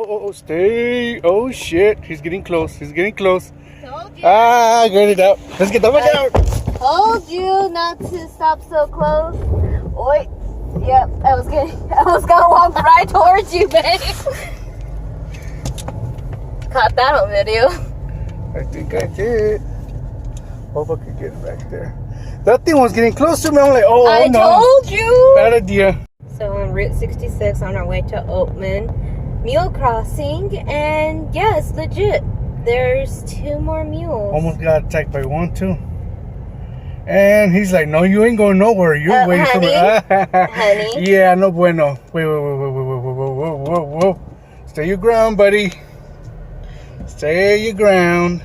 Oh, stay. Oh, shit. He's getting close. He's getting close. Told you. Ah, get it out. Let's get the fuck out. Told you not to stop so close. Oi. Yep, I was gonna walk right towards you, babe. Caught that on video. I think I did. Hope I could get back there. That thing was getting close to me. I'm like, oh, I no. told you. Bad idea. So on Route 66 on our way to Oatman Mule Crossing, and yeah, it's legit. There's 2 more mules. Almost got attacked by 1 too. And he's like, no, you ain't going nowhere. You're waiting for me. Honey. Yeah, no bueno. Whoa. Stay your ground, buddy. Stay your ground.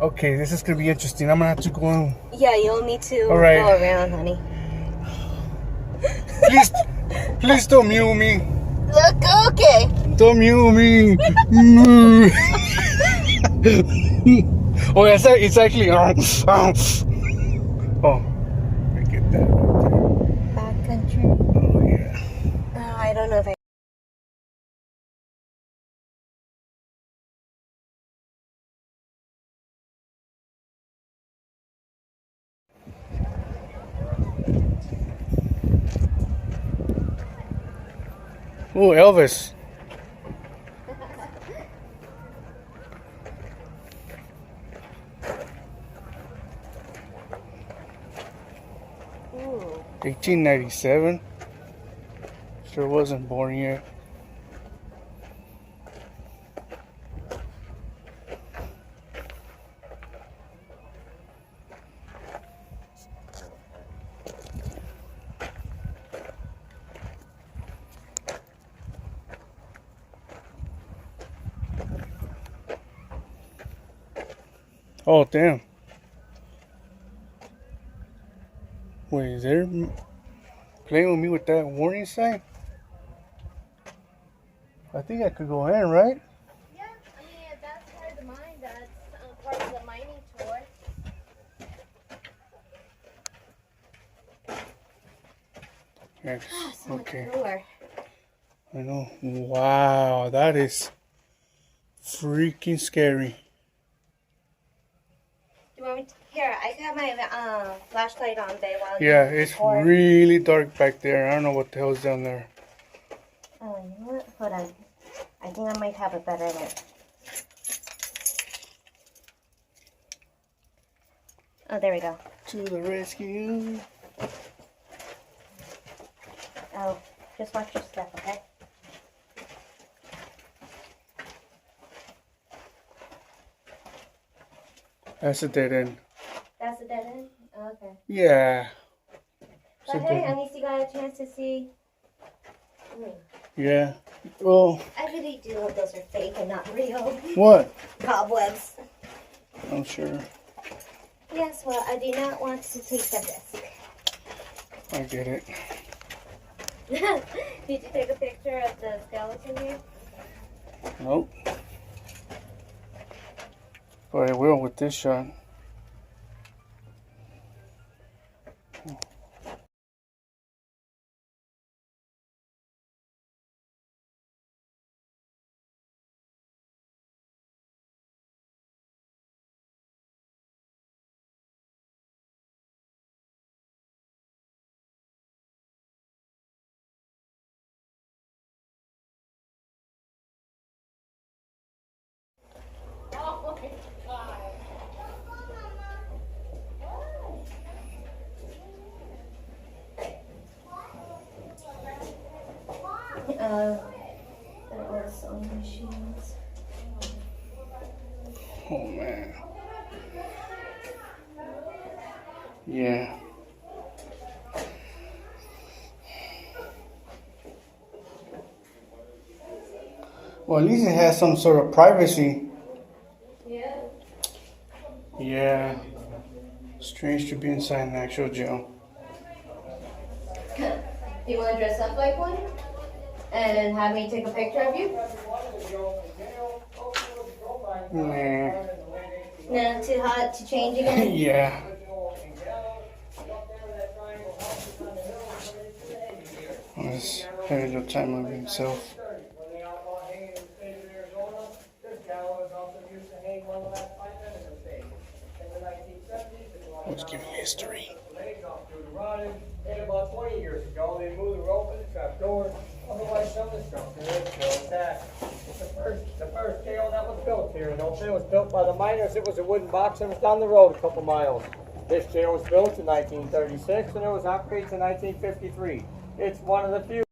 Okay, this is going to be interesting. I'm going to have to go. Yeah, you'll need to All right. go around, honey. Please don't mule me. Look, okay. Don't mule me. Oh, it's actually. Oh, I get that. Backcountry. Oh, yeah. Oh, I don't know if I. Oh, Elvis. Ooh. 1897. Sure wasn't born yet. Oh, damn. Wait, is there playing with me with that warning sign? I think I could go in, right? Yeah, I mean, that's part of the mine. That's part of the mining tour. Yes. Okay. Cooler. I know. Wow, that is freaking scary. You want me to? Here, I got my flashlight on, babe. While Yeah, it's really dark back there. I don't know what the hell's down there. Oh, you know what? Hold on. I think I might have a better light. Oh, there we go. To the rescue. Oh, just watch your step, okay? That's a dead end. That's a dead end? Oh, okay. Yeah. But hey, at least you got a chance to see. Yeah. Well. I really do hope those are fake and not real. What? Cobwebs. I'm sure. Yes, well, I do not want to take the risk. I get it. Did you take a picture of the skeleton here? Nope. But I will with this shot. There are sewing machines. Oh man. Yeah. Well, at least it has some sort of privacy. Yeah. Yeah. Strange to be inside an actual jail. Do you want to dress up like one? And have me take a picture of you? Nah. No, too hot to change again? Yeah. Let's have a little time of himself. Trap doors. Otherwise, some of the structure is still intact. It's the first jail that was built here. It was built by the miners. It was a wooden box that was down the road a couple miles. This jail was built in 1936 and it was operated in 1953. It's one of the few